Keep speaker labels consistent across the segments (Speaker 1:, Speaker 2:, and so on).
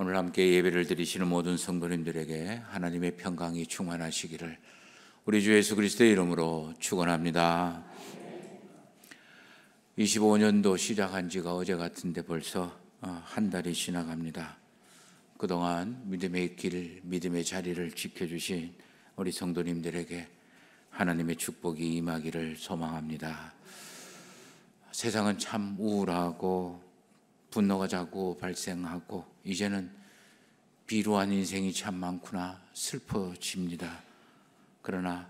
Speaker 1: 오늘 함께 예배를 드리시는 모든 성도님들에게 하나님의 평강이 충만하시기를 우리 주 예수 그리스도의 이름으로 축원합니다. 25년도 시작한 지가 어제 같은데 벌써 한 달이 지나갑니다. 그동안 믿음의 길, 믿음의 자리를 지켜주신 우리 성도님들에게 하나님의 축복이 임하기를 소망합니다. 세상은 참 우울하고 분노가 자꾸 발생하고 이제는 비루한 인생이 참 많구나 슬퍼집니다. 그러나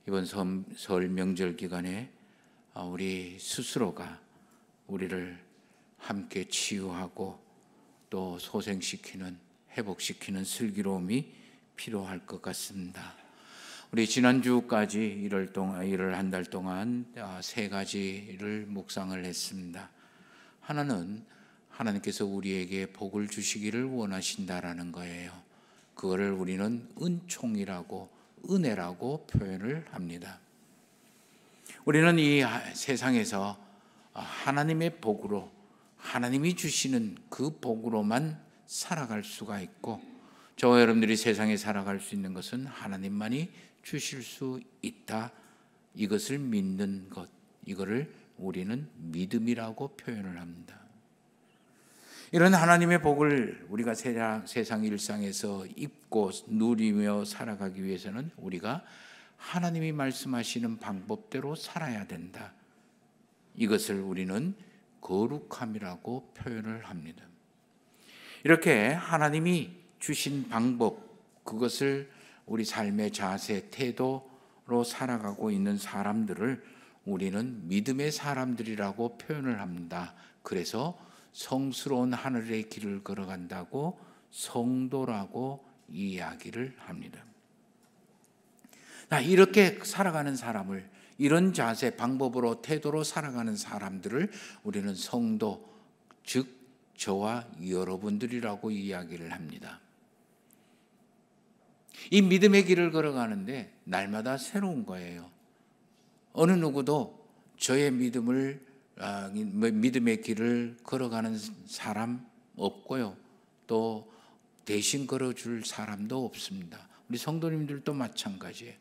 Speaker 1: 이번 설 명절 기간에 우리 스스로가 우리를 함께 치유하고 또 소생시키는, 회복시키는 슬기로움이 필요할 것 같습니다. 우리 지난주까지 일을 한 달 동안 세 가지를 묵상을 했습니다. 하나는 하나님께서 우리에게 복을 주시기를 원하신다라는 거예요. 그거를 우리는 은총이라고, 은혜라고 표현을 합니다. 우리는 이 세상에서 하나님의 복으로, 하나님이 주시는 그 복으로만 살아갈 수가 있고, 저와 여러분들이 세상에 살아갈 수 있는 것은 하나님만이 주실 수 있다. 이것을 믿는 것, 이거를 우리는 믿음이라고 표현을 합니다. 이런 하나님의 복을 우리가 세상 일상에서 입고 누리며 살아가기 위해서는 우리가 하나님이 말씀하시는 방법대로 살아야 된다. 이것을 우리는 거룩함이라고 표현을 합니다. 이렇게 하나님이 주신 방법, 그것을 우리 삶의 자세, 태도로 살아가고 있는 사람들을 우리는 믿음의 사람들이라고 표현을 합니다. 그래서 성스러운 하늘의 길을 걸어간다고 성도라고 이야기를 합니다. 이렇게 살아가는 사람을, 이런 자세, 방법으로, 태도로 살아가는 사람들을 우리는 성도, 즉 저와 여러분들이라고 이야기를 합니다. 이 믿음의 길을 걸어가는데 날마다 새로운 거예요. 어느 누구도 저의 믿음의 길을 걸어가는 사람 없고요. 또 대신 걸어줄 사람도 없습니다. 우리 성도님들도 마찬가지예요.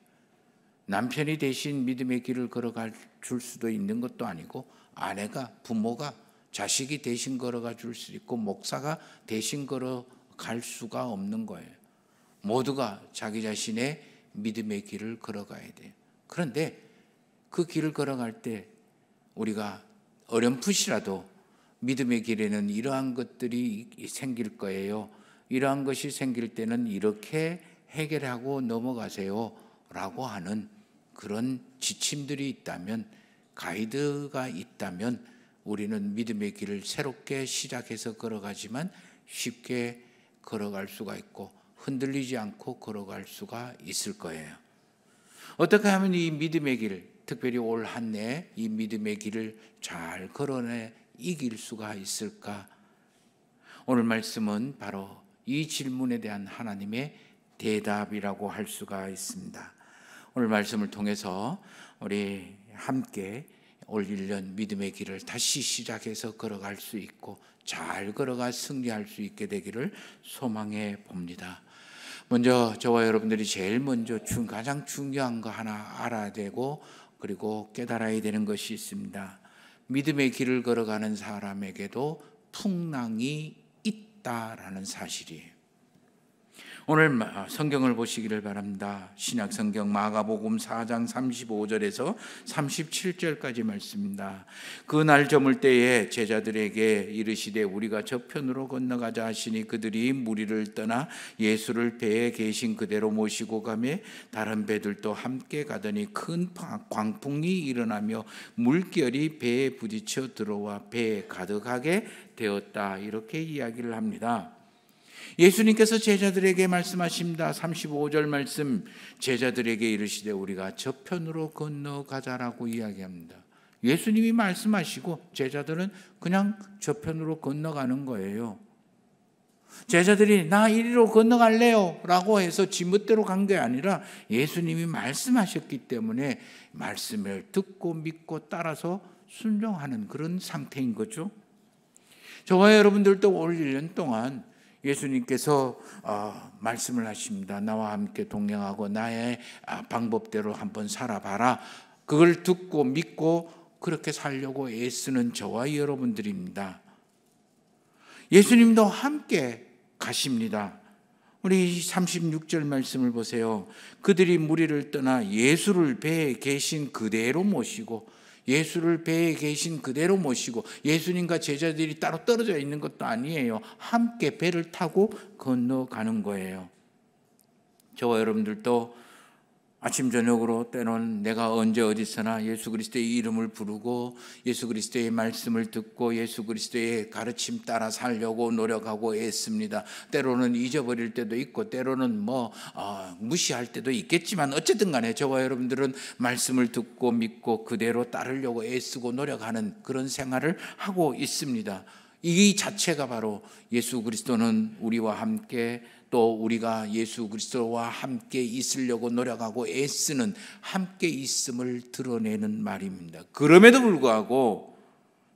Speaker 1: 남편이 대신 믿음의 길을 걸어가 줄 수도 있는 것도 아니고, 아내가, 부모가, 자식이 대신 걸어가 줄 수 있고, 목사가 대신 걸어갈 수가 없는 거예요. 모두가 자기 자신의 믿음의 길을 걸어가야 돼요. 그런데 그 길을 걸어갈 때 우리가 어렴풋이라도 믿음의 길에는 이러한 것들이 생길 거예요. 이러한 것이 생길 때는 이렇게 해결하고 넘어가세요 라고 하는 그런 지침들이 있다면, 가이드가 있다면 우리는 믿음의 길을 새롭게 시작해서 걸어가지만 쉽게 걸어갈 수가 있고 흔들리지 않고 걸어갈 수가 있을 거예요. 어떻게 하면 이 믿음의 길, 특별히 올 한 해 이 믿음의 길을 잘 걸어내 이길 수가 있을까? 오늘 말씀은 바로 이 질문에 대한 하나님의 대답이라고 할 수가 있습니다. 오늘 말씀을 통해서 우리 함께 올 1년 믿음의 길을 다시 시작해서 걸어갈 수 있고 잘 걸어가 승리할 수 있게 되기를 소망해 봅니다. 먼저 저와 여러분들이 제일 먼저 가장 중요한 거 하나 알아야 되고, 그리고 깨달아야 되는 것이 있습니다. 믿음의 길을 걸어가는 사람에게도 풍랑이 있다라는 사실이에요. 오늘 성경을 보시기를 바랍니다. 신약 성경 마가복음 4장 35절에서 37절까지 말씀입니다. 그날 저물 때에 제자들에게 이르시되 우리가 저편으로 건너가자 하시니 그들이 무리를 떠나 예수를 배에 계신 그대로 모시고 가매 다른 배들도 함께 가더니 큰 광풍이 일어나며 물결이 배에 부딪혀 들어와 배에 가득하게 되었다. 이렇게 이야기를 합니다. 예수님께서 제자들에게 말씀하십니다. 35절 말씀, 제자들에게 이르시되 우리가 저편으로 건너가자라고 이야기합니다. 예수님이 말씀하시고 제자들은 그냥 저편으로 건너가는 거예요. 제자들이 나 이리로 건너갈래요 라고 해서 지멋대로 간 게 아니라 예수님이 말씀하셨기 때문에 말씀을 듣고 믿고 따라서 순종하는 그런 상태인 거죠. 저와 여러분들도 올 1년 동안 예수님께서 말씀을 하십니다. 나와 함께 동행하고 나의 방법대로 한번 살아봐라. 그걸 듣고 믿고 그렇게 살려고 애쓰는 저와 여러분들입니다. 예수님도 함께 가십니다. 우리 36절 말씀을 보세요. 그들이 무리를 떠나 예수를 배에 계신 그대로 모시고, 예수를 배에 계신 그대로 모시고, 예수님과 제자들이 따로 떨어져 있는 것도 아니에요. 함께 배를 타고 건너가는 거예요. 저와 여러분들도 아침 저녁으로 때론 내가 언제 어디서나 예수 그리스도의 이름을 부르고 예수 그리스도의 말씀을 듣고 예수 그리스도의 가르침 따라 살려고 노력하고 애씁니다. 때로는 잊어버릴 때도 있고 때로는 무시할 때도 있겠지만 어쨌든 간에 저와 여러분들은 말씀을 듣고 믿고 그대로 따르려고 애쓰고 노력하는 그런 생활을 하고 있습니다. 이 자체가 바로 예수 그리스도는 우리와 함께, 또 우리가 예수 그리스도와 함께 있으려고 노력하고 애쓰는 함께 있음을 드러내는 말입니다. 그럼에도 불구하고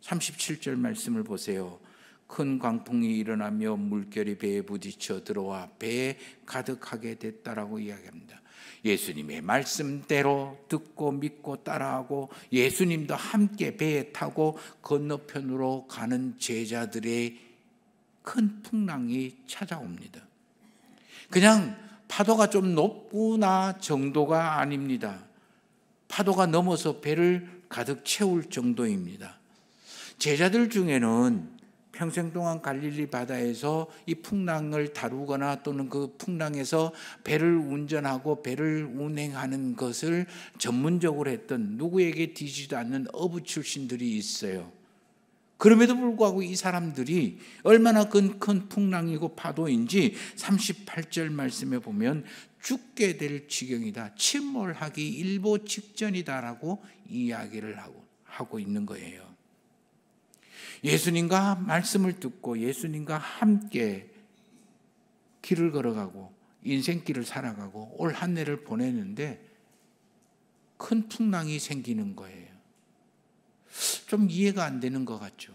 Speaker 1: 37절 말씀을 보세요. 큰 광풍이 일어나며 물결이 배에 부딪혀 들어와 배에 가득하게 됐다라고 이야기합니다. 예수님의 말씀대로 듣고 믿고 따라하고 예수님도 함께 배에 타고 건너편으로 가는 제자들의 큰 풍랑이 찾아옵니다. 그냥 파도가 좀 높구나 정도가 아닙니다. 파도가 넘어서 배를 가득 채울 정도입니다. 제자들 중에는 평생 동안 갈릴리 바다에서 이 풍랑을 다루거나 또는 그 풍랑에서 배를 운전하고 배를 운행하는 것을 전문적으로 했던, 누구에게 뒤지도 않는 어부 출신들이 있어요. 그럼에도 불구하고 이 사람들이 얼마나 큰 풍랑이고 파도인지 38절 말씀에 보면 죽게 될 지경이다, 침몰하기 일보 직전이다라고 이야기를 하고 있는 거예요. 예수님과 말씀을 듣고 예수님과 함께 길을 걸어가고 인생길을 살아가고 올 한 해를 보내는데 큰 풍랑이 생기는 거예요. 좀 이해가 안 되는 것 같죠.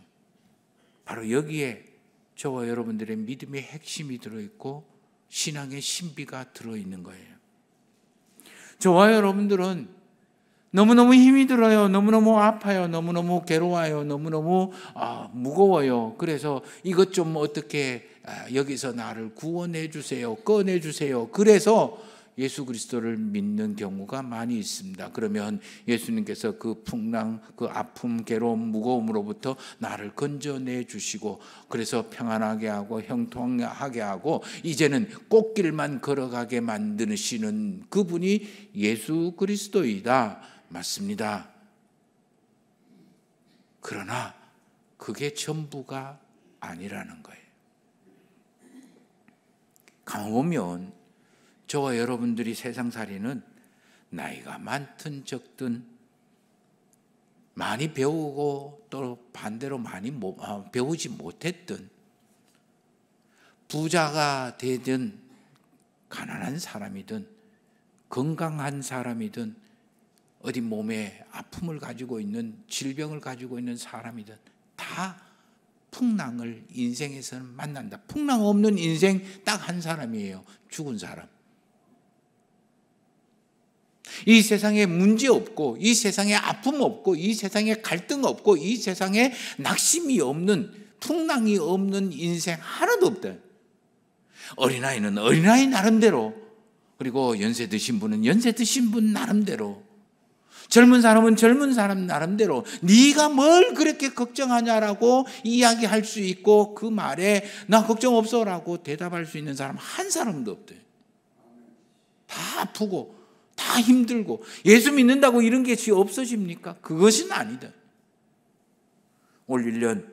Speaker 1: 바로 여기에 저와 여러분들의 믿음의 핵심이 들어있고 신앙의 신비가 들어있는 거예요. 저와 여러분들은 너무너무 힘이 들어요. 너무너무 아파요. 너무너무 괴로워요. 너무너무 무거워요. 그래서 이것 좀 어떻게 여기서 나를 구원해 주세요. 꺼내 주세요. 그래서 예수 그리스도를 믿는 경우가 많이 있습니다. 그러면 예수님께서 그 풍랑, 그 아픔, 괴로움, 무거움으로부터 나를 건져내 주시고 그래서 평안하게 하고 형통하게 하고 이제는 꽃길만 걸어가게 만드시는 그분이 예수 그리스도이다. 맞습니다. 그러나 그게 전부가 아니라는 거예요. 가만 보면 저와 여러분들이 세상살이는 나이가 많든 적든 많이 배우고 또 반대로 많이 배우지 못했든 부자가 되든 가난한 사람이든 건강한 사람이든 어디 몸에 아픔을 가지고 있는 질병을 가지고 있는 사람이든 다 풍랑을 인생에서는 만난다. 풍랑 없는 인생 딱 한 사람이에요. 죽은 사람. 이 세상에 문제 없고 이 세상에 아픔 없고 이 세상에 갈등 없고 이 세상에 낙심이 없는, 풍랑이 없는 인생 하나도 없다. 어린아이는 어린아이 나름대로, 그리고 연세 드신 분은 연세 드신 분 나름대로, 젊은 사람은 젊은 사람 나름대로 네가 뭘 그렇게 걱정하냐라고 이야기할 수 있고 그 말에 나 걱정 없어라고 대답할 수 있는 사람 한 사람도 없대. 다 아프고 다 힘들고 예수 믿는다고 이런 게 없어집니까? 그것은 아니다. 올 1년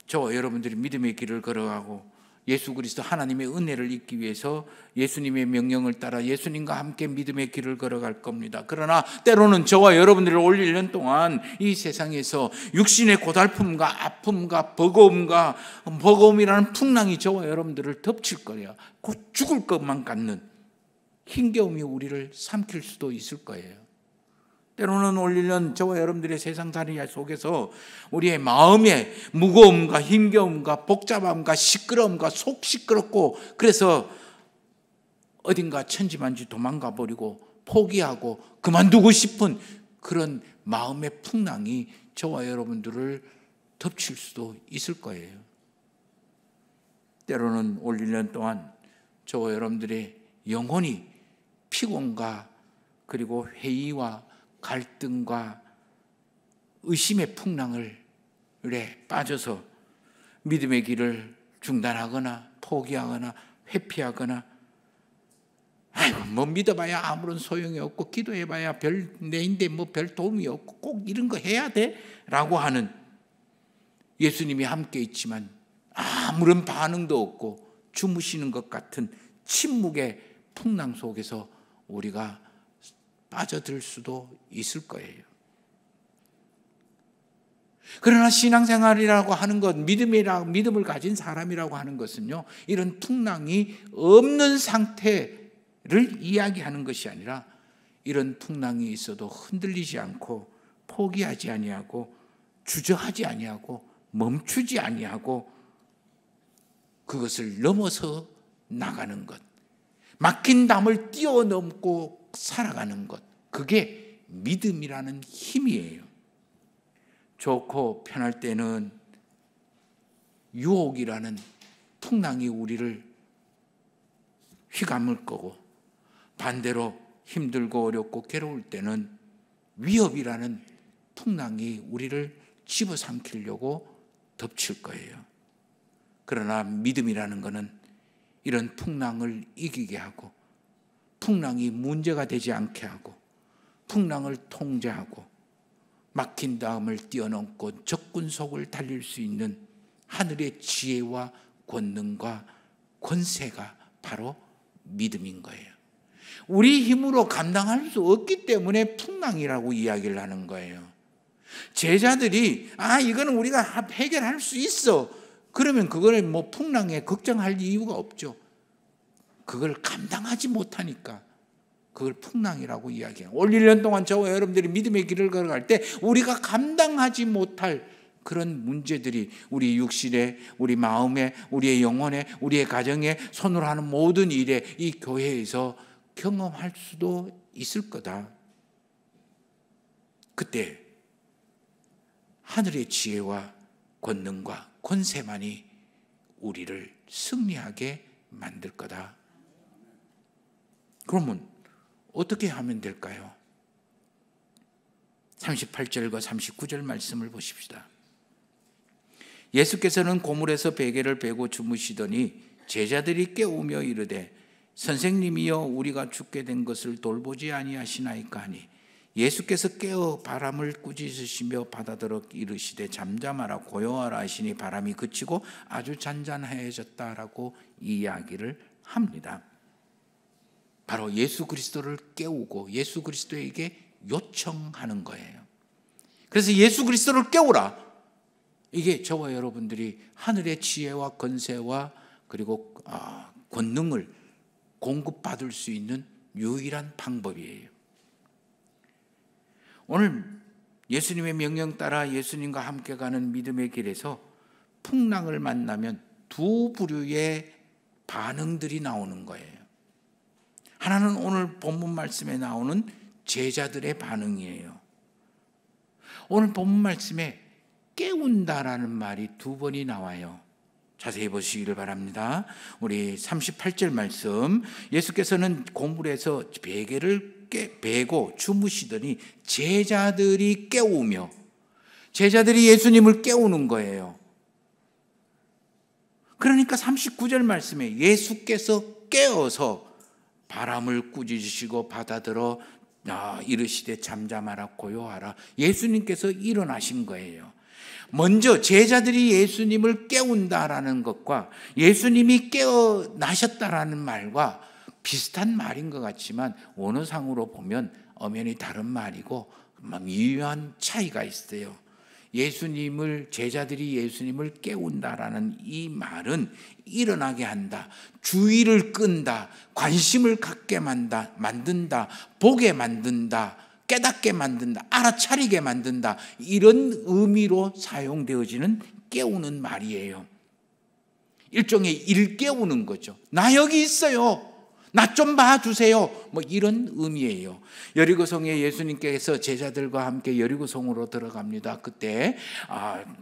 Speaker 1: 저와 여러분들이 믿음의 길을 걸어가고 예수 그리스도 하나님의 은혜를 잊기 위해서 예수님의 명령을 따라 예수님과 함께 믿음의 길을 걸어갈 겁니다. 그러나 때로는 저와 여러분들이 올 1년 동안 이 세상에서 육신의 고달픔과 아픔과 버거움이라는 풍랑이 저와 여러분들을 덮칠 거예요. 곧 죽을 것만 같는 힘겨움이 우리를 삼킬 수도 있을 거예요. 때로는 올 1년 저와 여러분들의 세상살이 속에서 우리의 마음의 무거움과 힘겨움과 복잡함과 시끄러움과 속 시끄럽고 그래서 어딘가 천지만지 도망가 버리고 포기하고 그만두고 싶은 그런 마음의 풍랑이 저와 여러분들을 덮칠 수도 있을 거예요. 때로는 올 1년 동안 저와 여러분들의 영혼이 피곤과 그리고 회의와 갈등과 의심의 풍랑에 빠져서 믿음의 길을 중단하거나 포기하거나 회피하거나 아이고 뭐 믿어봐야 아무런 소용이 없고 기도해봐야 별 내인데 뭐 별 도움이 없고 꼭 이런 거 해야 돼? 라고 하는 예수님이 함께 있지만 아무런 반응도 없고 주무시는 것 같은 침묵의 풍랑 속에서 우리가 빠져들 수도 있을 거예요. 그러나 신앙생활이라고 하는 것, 믿음을 가진 사람이라고 하는 것은요, 이런 풍랑이 없는 상태를 이야기하는 것이 아니라 이런 풍랑이 있어도 흔들리지 않고 포기하지 아니하고 주저하지 아니하고 멈추지 아니하고 그것을 넘어서 나가는 것, 막힌 담을 뛰어넘고 살아가는 것, 그게 믿음이라는 힘이에요. 좋고 편할 때는 유혹이라는 풍랑이 우리를 휘감을 거고, 반대로 힘들고 어렵고 괴로울 때는 위협이라는 풍랑이 우리를 집어삼키려고 덮칠 거예요. 그러나 믿음이라는 것은 이런 풍랑을 이기게 하고 풍랑이 문제가 되지 않게 하고 풍랑을 통제하고 막힌 담을 뛰어넘고 적군 속을 달릴 수 있는 하늘의 지혜와 권능과 권세가 바로 믿음인 거예요. 우리 힘으로 감당할 수 없기 때문에 풍랑이라고 이야기를 하는 거예요. 제자들이 이거는 우리가 해결할 수 있어. 그러면 그걸 뭐 풍랑에 걱정할 이유가 없죠. 그걸 감당하지 못하니까 그걸 풍랑이라고 이야기해요. 올 1년 동안 저와 여러분들이 믿음의 길을 걸어갈 때 우리가 감당하지 못할 그런 문제들이 우리 육신에, 우리 마음에, 우리의 영혼에, 우리의 가정에, 손으로 하는 모든 일에 이 교회에서 경험할 수도 있을 거다. 그때 하늘의 지혜와 권능과 권세만이 우리를 승리하게 만들 거다. 그러면 어떻게 하면 될까요? 38절과 39절 말씀을 보십시다. 예수께서는 고물에서 베개를 베고 주무시더니 제자들이 깨우며 이르되 선생님이여 우리가 죽게 된 것을 돌보지 아니하시나이까 하니 예수께서 깨어 바람을 꾸짖으시며 바다더러 이르시되 잠잠하라 고요하라 하시니 바람이 그치고 아주 잔잔해졌다라고 이야기를 합니다. 바로 예수 그리스도를 깨우고 예수 그리스도에게 요청하는 거예요. 그래서 예수 그리스도를 깨우라. 이게 저와 여러분들이 하늘의 지혜와 권세와 그리고 권능을 공급받을 수 있는 유일한 방법이에요. 오늘 예수님의 명령 따라 예수님과 함께 가는 믿음의 길에서 풍랑을 만나면 두 부류의 반응들이 나오는 거예요. 하나는 오늘 본문 말씀에 나오는 제자들의 반응이에요. 오늘 본문 말씀에 깨운다라는 말이 두 번이 나와요. 자세히 보시기를 바랍니다. 우리 38절 말씀, 예수께서는 고물에서 베개를 베고 주무시더니 제자들이 깨우며, 제자들이 예수님을 깨우는 거예요. 그러니까 39절 말씀에 예수께서 깨어서 바람을 꾸짖으시고 바다더러 이르시되 잠잠하라 고요하라. 예수님께서 일어나신 거예요. 먼저 제자들이 예수님을 깨운다라는 것과 예수님이 깨어나셨다라는 말과 비슷한 말인 것 같지만 원어상으로 보면 엄연히 다른 말이고 미묘한 차이가 있어요. 제자들이 예수님을 깨운다라는 이 말은 일어나게 한다, 주의를 끈다, 관심을 갖게 만든다, 보게 만든다, 깨닫게 만든다, 알아차리게 만든다, 이런 의미로 사용되어지는 깨우는 말이에요. 일종의 일깨우는 거죠. 나 여기 있어요. 나 좀 봐주세요. 뭐 이런 의미예요. 여리고성에 예수님께서 제자들과 함께 여리고성으로 들어갑니다. 그때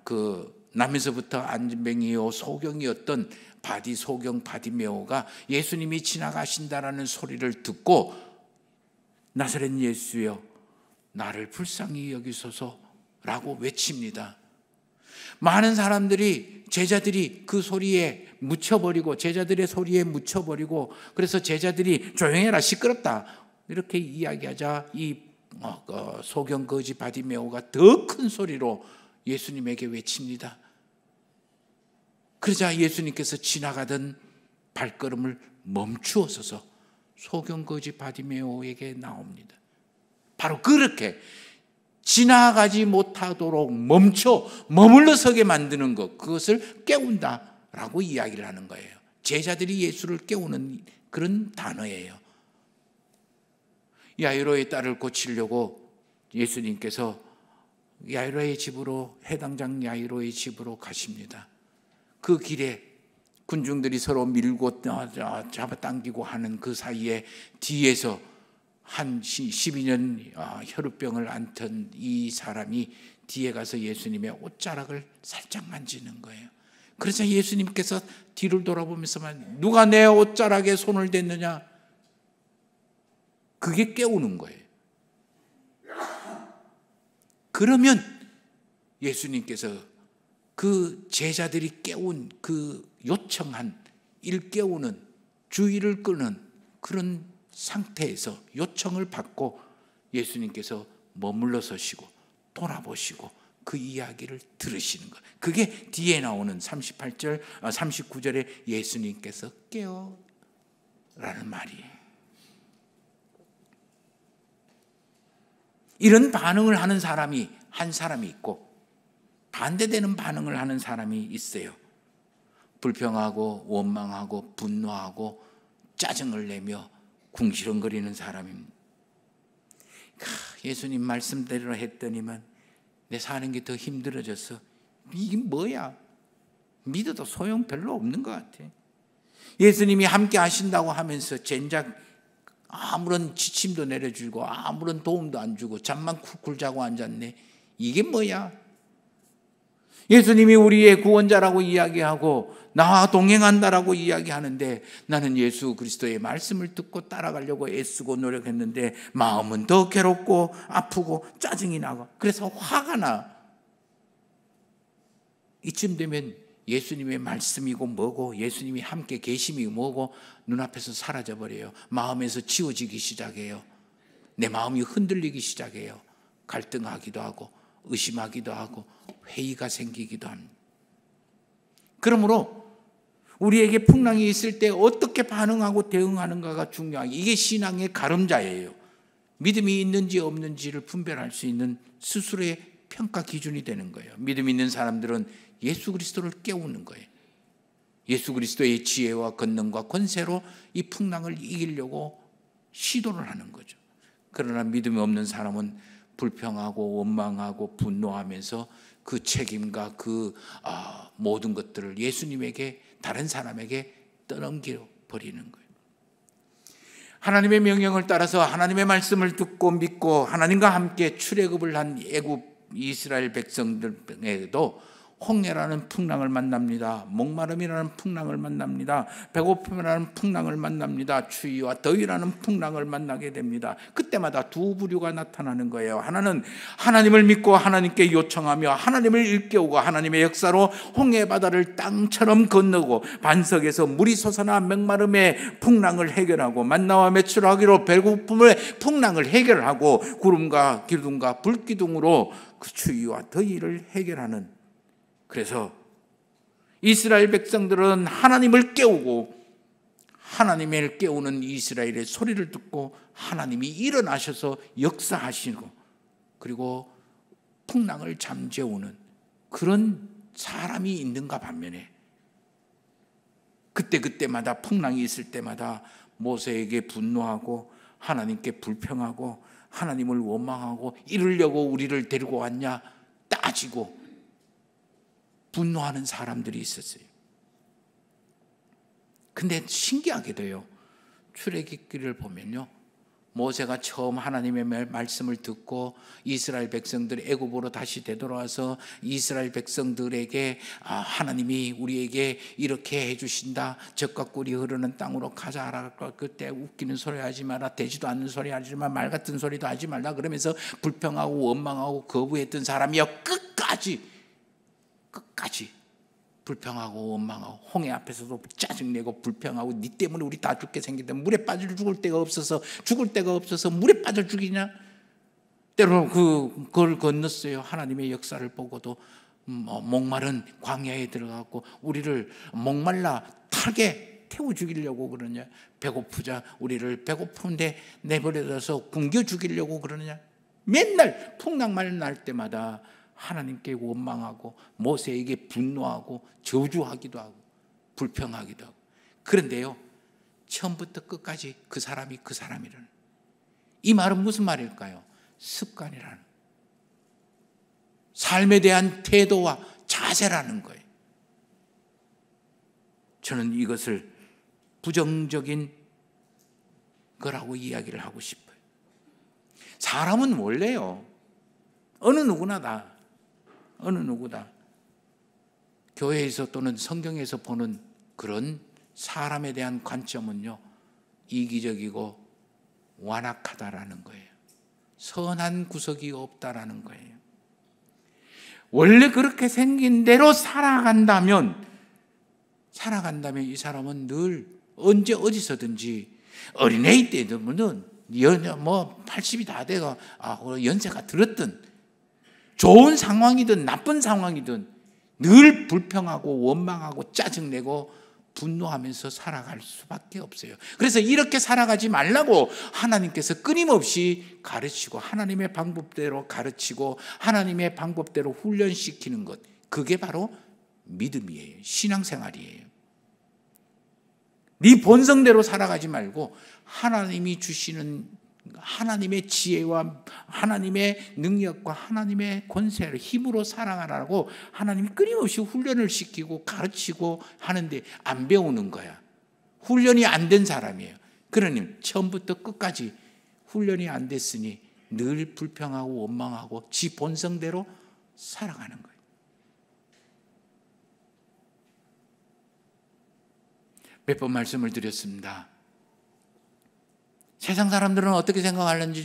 Speaker 1: 그 남에서부터 안진뱅이요 소경이었던 소경 바디메오가 예수님이 지나가신다라는 소리를 듣고 나사렛 예수여 나를 불쌍히 여기소서라고 외칩니다. 많은 사람들이 제자들이 그 소리에 묻혀버리고 제자들의 소리에 묻혀버리고 그래서 제자들이 조용해라 시끄럽다 이렇게 이야기하자 이 소경 거지 바디메오가 더 큰 소리로 예수님에게 외칩니다. 그러자 예수님께서 지나가던 발걸음을 멈추어서서 소경 거지 바디메오에게 나옵니다. 바로 그렇게 지나가지 못하도록 머물러 서게 만드는 것, 그것을 깨운다라고 이야기를 하는 거예요. 제자들이 예수를 깨우는 그런 단어예요. 야이로의 딸을 고치려고 예수님께서 야이로의 집으로, 해당장 야이로의 집으로 가십니다. 그 길에 군중들이 서로 밀고 잡아당기고 하는 그 사이에 뒤에서 한 12년 혈우병을 앓던 이 사람이 뒤에 가서 예수님의 옷자락을 살짝 만지는 거예요. 그래서 예수님께서 뒤를 돌아보면서만 누가 내 옷자락에 손을 댔느냐? 그게 깨우는 거예요. 그러면 예수님께서 그 제자들이 깨운 그 요청한 일깨우는 주의를 끄는 그런 상태에서 요청을 받고 예수님께서 머물러 서시고 돌아보시고 그 이야기를 들으시는 것. 그게 뒤에 나오는 39절에 예수님께서 깨어라는 말이에요. 이런 반응을 하는 사람이 한 사람이 있고 반대되는 반응을 하는 사람이 있어요. 불평하고 원망하고 분노하고 짜증을 내며 궁시렁거리는 사람입니다. 예수님 말씀대로 했더니만 내 사는 게 더 힘들어져서 이게 뭐야? 믿어도 소용 별로 없는 것 같아. 예수님이 함께 하신다고 하면서 젠작 아무런 지침도 내려주고 아무런 도움도 안 주고 잠만 쿨쿨 자고 앉았네. 이게 뭐야? 예수님이 우리의 구원자라고 이야기하고 나와 동행한다라고 이야기하는데 나는 예수 그리스도의 말씀을 듣고 따라가려고 애쓰고 노력했는데 마음은 더 괴롭고 아프고 짜증이 나고 그래서 화가 나. 이쯤 되면 예수님의 말씀이고 뭐고 예수님이 함께 계심이 뭐고 눈앞에서 사라져버려요. 마음에서 지워지기 시작해요. 내 마음이 흔들리기 시작해요. 갈등하기도 하고 의심하기도 하고 회의가 생기기도 합니다. 그러므로 우리에게 풍랑이 있을 때 어떻게 반응하고 대응하는가가 중요하게 이게 신앙의 가름자예요. 믿음이 있는지 없는지를 분별할 수 있는 스스로의 평가 기준이 되는 거예요. 믿음 있는 사람들은 예수 그리스도를 깨우는 거예요. 예수 그리스도의 지혜와 권능과 권세로 이 풍랑을 이기려고 시도를 하는 거죠. 그러나 믿음이 없는 사람은 불평하고 원망하고 분노하면서 그 책임과 그 모든 것들을 예수님에게 다른 사람에게 떠넘겨 버리는 거예요. 하나님의 명령을 따라서 하나님의 말씀을 듣고 믿고 하나님과 함께 출애굽을 한 애굽 이스라엘 백성들에게도 홍해라는 풍랑을 만납니다. 목마름이라는 풍랑을 만납니다. 배고픔이라는 풍랑을 만납니다. 추위와 더위라는 풍랑을 만나게 됩니다. 그때마다 두 부류가 나타나는 거예요. 하나는 하나님을 믿고 하나님께 요청하며 하나님을 일깨우고 하나님의 역사로 홍해 바다를 땅처럼 건너고 반석에서 물이 솟아나 목마름의 풍랑을 해결하고 만나와 매출하기로 배고픔의 풍랑을 해결하고 구름과 기둥과 불기둥으로 그 추위와 더위를 해결하는. 그래서 이스라엘 백성들은 하나님을 깨우고 하나님을 깨우는 이스라엘의 소리를 듣고 하나님이 일어나셔서 역사하시고 그리고 풍랑을 잠재우는 그런 사람이 있는가 반면에 그때마다 풍랑이 있을 때마다 모세에게 분노하고 하나님께 불평하고 하나님을 원망하고 이러려고 우리를 데리고 왔냐 따지고 분노하는 사람들이 있었어요. 근데 신기하게도요, 출애굽기를 보면요, 모세가 처음 하나님의 말씀을 듣고 이스라엘 백성들이 애굽으로 다시 되돌아와서 이스라엘 백성들에게 하나님이 우리에게 이렇게 해주신다, 젖과 꿀이 흐르는 땅으로 가자 하라. 그때 웃기는 소리 하지 마라, 되지도 않는 소리 하지 마, 말 같은 소리도 하지 말라 그러면서 불평하고 원망하고 거부했던 사람이요, 끝까지 불평하고 원망하고 홍해 앞에서도 짜증내고 불평하고 니 때문에 우리 다 죽게 생겼다, 물에 빠져 죽을 데가 없어서 물에 빠져 죽이냐. 때로는 그걸 건넜어요. 하나님의 역사를 보고도 목마른 광야에 들어가고 우리를 목말라 타게 태워 죽이려고 그러냐, 배고프자 우리를 배고픈데 내버려둬서 굶겨 죽이려고 그러느냐. 맨날 풍랑만 날 때마다 하나님께 원망하고 모세에게 분노하고 저주하기도 하고 불평하기도 하고. 그런데요, 처음부터 끝까지 그 사람이라는, 이 말은 무슨 말일까요? 습관이라는, 삶에 대한 태도와 자세라는 거예요. 저는 이것을 부정적인 거라고 이야기를 하고 싶어요. 사람은 원래요, 어느 누구나 교회에서 또는 성경에서 보는 그런 사람에 대한 관점은요, 이기적이고 완악하다라는 거예요. 선한 구석이 없다라는 거예요. 원래 그렇게 생긴 대로 살아간다면 이 사람은 늘 언제 어디서든지, 어린애일 때는 80이 다 돼가 연세가 들었든 좋은 상황이든 나쁜 상황이든 늘 불평하고 원망하고 짜증내고 분노하면서 살아갈 수밖에 없어요. 그래서 이렇게 살아가지 말라고 하나님께서 끊임없이 가르치고 하나님의 방법대로 가르치고 하나님의 방법대로 훈련시키는 것, 그게 바로 믿음이에요. 신앙생활이에요. 네 본성대로 살아가지 말고 하나님이 주시는 하나님의 지혜와 하나님의 능력과 하나님의 권세를 힘으로 살아가라고 하나님이 끊임없이 훈련을 시키고 가르치고 하는데 안 배우는 거야. 훈련이 안 된 사람이에요. 그러니 처음부터 끝까지 훈련이 안 됐으니 늘 불평하고 원망하고 지 본성대로 살아가는 거예요. 몇 번 말씀을 드렸습니다. 세상 사람들은 어떻게 생각하는지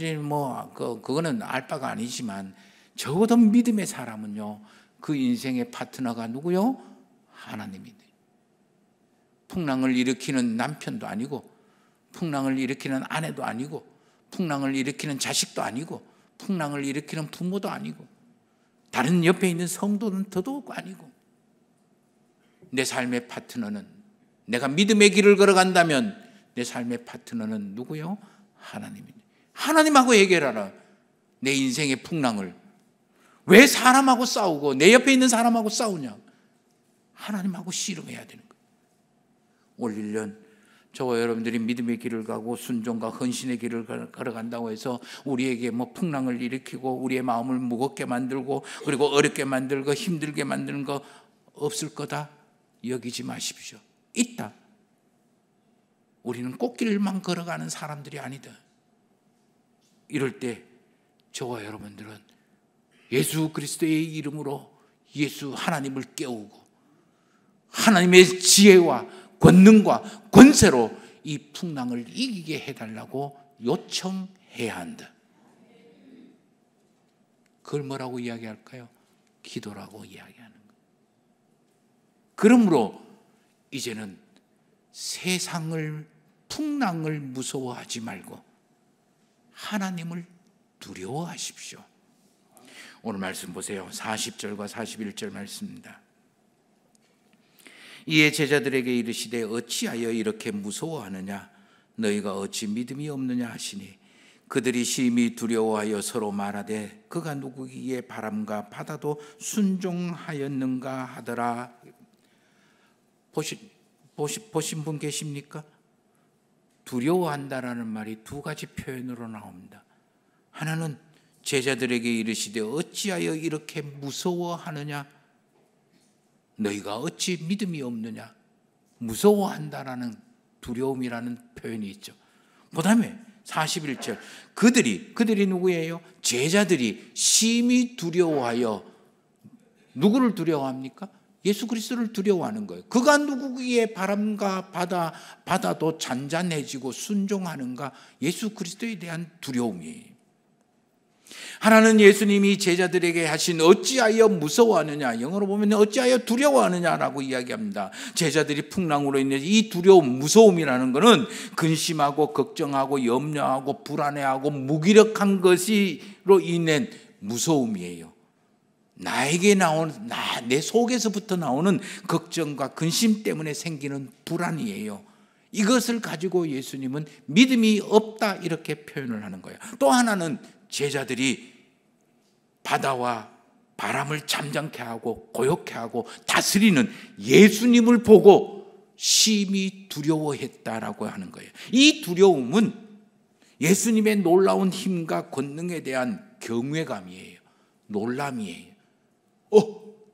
Speaker 1: 그거는 알 바가 아니지만 적어도 믿음의 사람은요, 그 인생의 파트너가 누구요? 하나님이네. 풍랑을 일으키는 남편도 아니고, 풍랑을 일으키는 아내도 아니고, 풍랑을 일으키는 자식도 아니고, 풍랑을 일으키는 부모도 아니고, 다른 옆에 있는 성도는 더더욱 아니고, 내 삶의 파트너는, 내가 믿음의 길을 걸어간다면 내 삶의 파트너는 누구요? 하나님입니다. 하나님하고 해결하라. 내 인생의 풍랑을. 왜 사람하고 싸우고 내 옆에 있는 사람하고 싸우냐? 하나님하고 씨름해야 되는 거예요. 올 1년 저와 여러분들이 믿음의 길을 가고 순종과 헌신의 길을 걸어간다고 해서 우리에게 풍랑을 일으키고 우리의 마음을 무겁게 만들고 그리고 어렵게 만들고 힘들게 만드는 거 없을 거다 여기지 마십시오. 있다. 우리는 꽃길만 걸어가는 사람들이 아니다. 이럴 때 저와 여러분들은 예수 그리스도의 이름으로 예수 하나님을 깨우고 하나님의 지혜와 권능과 권세로 이 풍랑을 이기게 해달라고 요청해야 한다. 그걸 뭐라고 이야기할까요? 기도라고 이야기하는 거예요. 그러므로 이제는 세상을 풍랑을 무서워하지 말고 하나님을 두려워하십시오. 오늘 말씀 보세요. 40절과 41절 말씀입니다. 이에 제자들에게 이르시되 어찌하여 이렇게 무서워하느냐? 너희가 어찌 믿음이 없느냐 하시니 그들이 심히 두려워하여 서로 말하되 그가 누구기에 바람과 바다도 순종하였는가 하더라. 보신 분 계십니까? 두려워한다라는 말이 두 가지 표현으로 나옵니다. 하나는 제자들에게 이르시되 어찌하여 이렇게 무서워하느냐? 너희가 어찌 믿음이 없느냐? 무서워한다라는 두려움이라는 표현이 있죠. 그 다음에 41절 그들이 누구예요? 제자들이 심히 두려워하여, 누구를 두려워합니까? 예수 그리스도를 두려워하는 거예요. 그가 누구기에 바람과 바다도 잔잔해지고 순종하는가? 예수 그리스도에 대한 두려움이에요. 하나는 예수님이 제자들에게 하신 어찌하여 무서워하느냐, 영어로 보면 어찌하여 두려워하느냐라고 이야기합니다. 제자들이 풍랑으로 인해 이 두려움, 무서움이라는 것은 근심하고 걱정하고 염려하고 불안해하고 무기력한 것으로 인한 무서움이에요. 내 속에서부터 나오는 걱정과 근심 때문에 생기는 불안이에요. 이것을 가지고 예수님은 믿음이 없다 이렇게 표현을 하는 거예요. 또 하나는 제자들이 바다와 바람을 잠잠케 하고 고요케 하고 다스리는 예수님을 보고 심히 두려워했다라고 하는 거예요. 이 두려움은 예수님의 놀라운 힘과 권능에 대한 경외감이에요. 놀람이에요.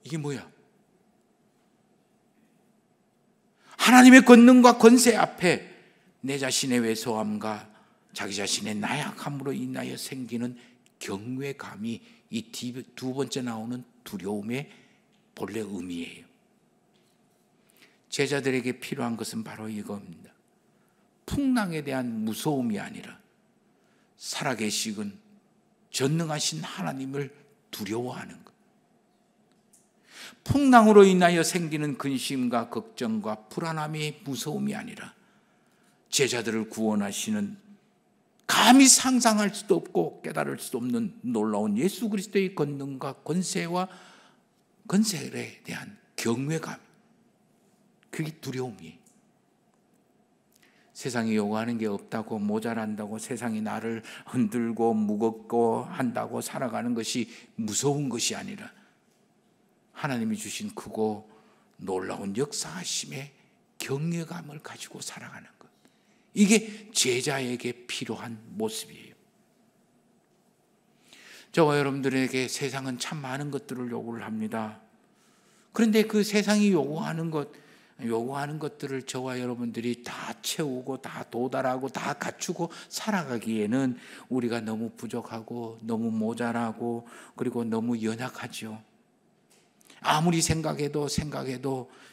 Speaker 1: 이게 뭐야? 하나님의 권능과 권세 앞에 내 자신의 왜소함과 자기 자신의 나약함으로 인하여 생기는 경외감이 이 두 번째 나오는 두려움의 본래 의미예요. 제자들에게 필요한 것은 바로 이겁니다. 풍랑에 대한 무서움이 아니라 살아계시군 전능하신 하나님을 두려워하는 것. 풍랑으로 인하여 생기는 근심과 걱정과 불안함의 무서움이 아니라 제자들을 구원하시는 감히 상상할 수도 없고 깨달을 수도 없는 놀라운 예수 그리스도의 권능과 권세에 대한 경외감, 그게 두려움이에요. 세상이 요구하는 게 없다고, 모자란다고, 세상이 나를 흔들고 무겁고 한다고 살아가는 것이 무서운 것이 아니라 하나님이 주신 크고 놀라운 역사하심의 경외감을 가지고 살아가는 것, 이게 제자에게 필요한 모습이에요. 저와 여러분들에게 세상은 참 많은 것들을 요구를 합니다. 그런데 그 세상이 요구하는 것들을 저와 여러분들이 다 채우고 다 도달하고 다 갖추고 살아가기에는 우리가 너무 부족하고 너무 모자라고 그리고 너무 연약하죠. 아무리 생각해도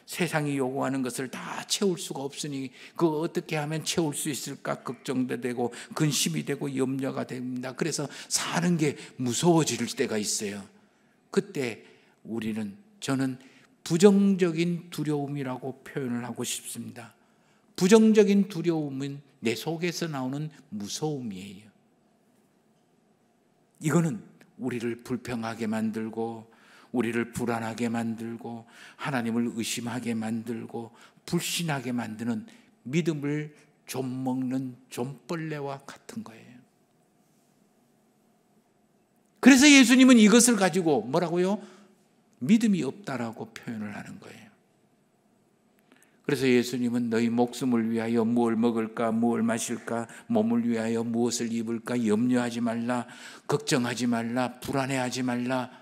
Speaker 1: 세상이 요구하는 것을 다 채울 수가 없으니 그거 어떻게 하면 채울 수 있을까 걱정도 되고 근심이 되고 염려가 됩니다. 그래서 사는 게 무서워질 때가 있어요. 그때 저는 부정적인 두려움이라고 표현을 하고 싶습니다. 부정적인 두려움은 내 속에서 나오는 무서움이에요. 이거는 우리를 불평하게 만들고 우리를 불안하게 만들고 하나님을 의심하게 만들고 불신하게 만드는 믿음을 좀먹는 좀벌레와 같은 거예요. 그래서 예수님은 이것을 가지고 뭐라고요? 믿음이 없다라고 표현을 하는 거예요. 그래서 예수님은 너희 목숨을 위하여 무엇을 먹을까, 무엇을 마실까, 몸을 위하여 무엇을 입을까 염려하지 말라, 걱정하지 말라, 불안해하지 말라.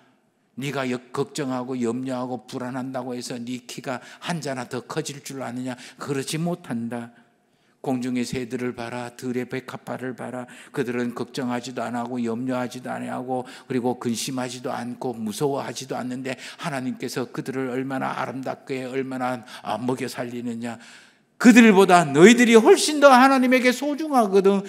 Speaker 1: 네가 걱정하고 염려하고 불안한다고 해서 네 키가 한 자나 더 커질 줄 아느냐? 그렇지 못한다. 공중의 새들을 봐라, 들의 백합화를 봐라. 그들은 걱정하지도 안 하고 염려하지도 안 하고 그리고 근심하지도 않고 무서워하지도 않는데 하나님께서 그들을 얼마나 아름답게 얼마나 먹여 살리느냐. 그들보다 너희들이 훨씬 더 하나님에게 소중하거든.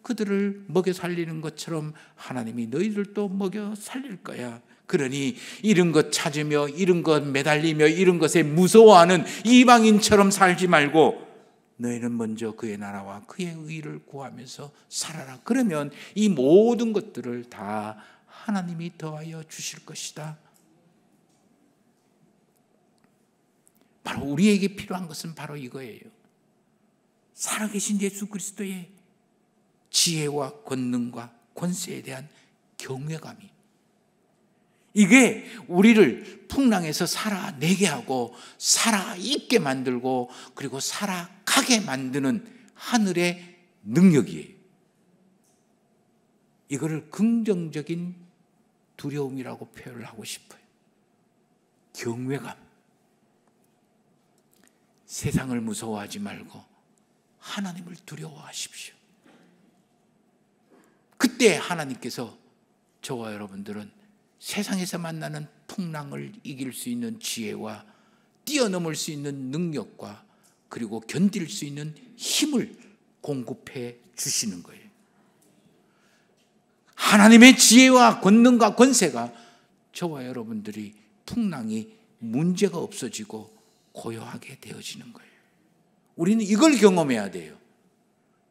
Speaker 1: 그들을 먹여 살리는 것처럼 하나님이 너희들도 먹여 살릴 거야. 그러니 이런 것 찾으며 이런 것 매달리며 이런 것에 무서워하는 이방인처럼 살지 말고 너희는 먼저 그의 나라와 그의 의를 구하면서 살아라. 그러면 이 모든 것들을 다 하나님이 더하여 주실 것이다. 바로 우리에게 필요한 것은 바로 이거예요. 살아계신 예수 그리스도의 지혜와 권능과 권세에 대한 경외감이, 이게 우리를 풍랑에서 살아내게 하고 살아있게 만들고 그리고 살아가게 만드는 하늘의 능력이에요. 이거를 긍정적인 두려움이라고 표현을 하고 싶어요. 경외감. 세상을 무서워하지 말고 하나님을 두려워하십시오. 그때 하나님께서 저와 여러분들은 세상에서 만나는 풍랑을 이길 수 있는 지혜와 뛰어넘을 수 있는 능력과 그리고 견딜 수 있는 힘을 공급해 주시는 거예요. 하나님의 지혜와 권능과 권세가 저와 여러분들이 풍랑이 문제가 없어지고 고요하게 되어지는 거예요. 우리는 이걸 경험해야 돼요.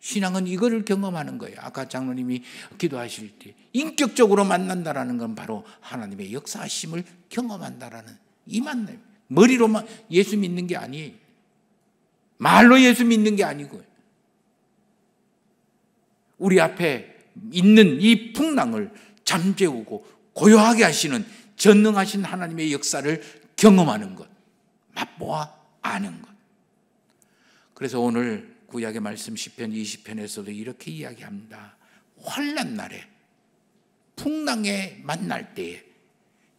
Speaker 1: 신앙은 이거를 경험하는 거예요. 아까 장로님이 기도하실 때 인격적으로 만난다라는 건 바로 하나님의 역사하심을 경험한다라는 이 만남. 머리로만 예수 믿는 게 아니에요. 말로 예수 믿는 게 아니고요. 우리 앞에 있는 이 풍랑을 잠재우고 고요하게 하시는 전능하신 하나님의 역사를 경험하는 것, 맛보아 아는 것. 그래서 오늘 구약의 말씀 시편 20편에서도 이렇게 이야기합니다. 환난 날에 풍랑에 만날 때에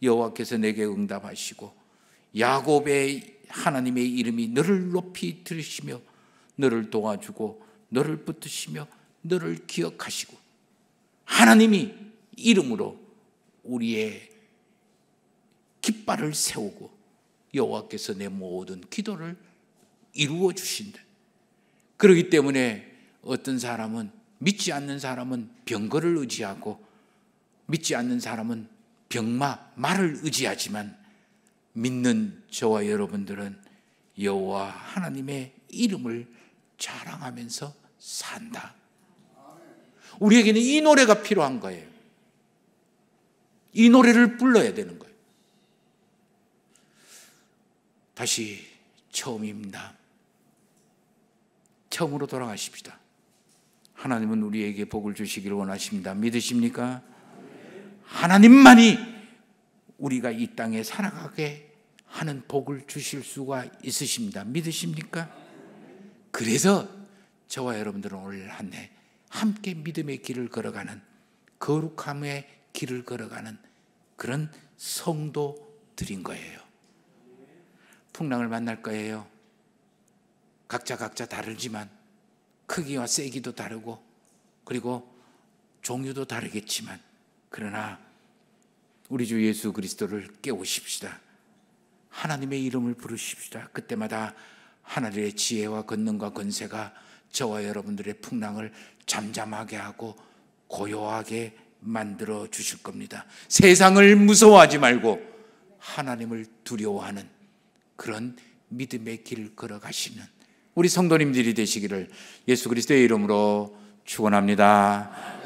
Speaker 1: 여호와께서 내게 응답하시고 야곱의 하나님의 이름이 너를 높이 들으시며 너를 도와주고 너를 붙드시며 너를 기억하시고 하나님이 이름으로 우리의 깃발을 세우고 여호와께서 내 모든 기도를 이루어 주신다. 그렇기 때문에 어떤 사람은 믿지 않는 사람은 병거를 의지하고 믿지 않는 사람은 말을 의지하지만 믿는 저와 여러분들은 여호와 하나님의 이름을 자랑하면서 산다. 우리에게는 이 노래가 필요한 거예요. 이 노래를 불러야 되는 거예요. 다시 처음입니다. 처음으로 돌아가십시다. 하나님은 우리에게 복을 주시기를 원하십니다. 믿으십니까? 하나님만이 우리가 이 땅에 살아가게 하는 복을 주실 수가 있으십니다. 믿으십니까? 그래서 저와 여러분들은 올 한 해 함께 믿음의 길을 걸어가는, 거룩함의 길을 걸어가는 그런 성도들인 거예요. 풍랑을 만날 거예요. 각자 다르지만 크기와 세기도 다르고 그리고 종류도 다르겠지만 그러나 우리 주 예수 그리스도를 깨우십시다. 하나님의 이름을 부르십시다. 그때마다 하나님의 지혜와 권능과 권세가 저와 여러분들의 풍랑을 잠잠하게 하고 고요하게 만들어 주실 겁니다. 세상을 무서워하지 말고 하나님을 두려워하는 그런 믿음의 길을 걸어가시는 우리 성도님들이 되시기를 예수 그리스도의 이름으로 축원합니다.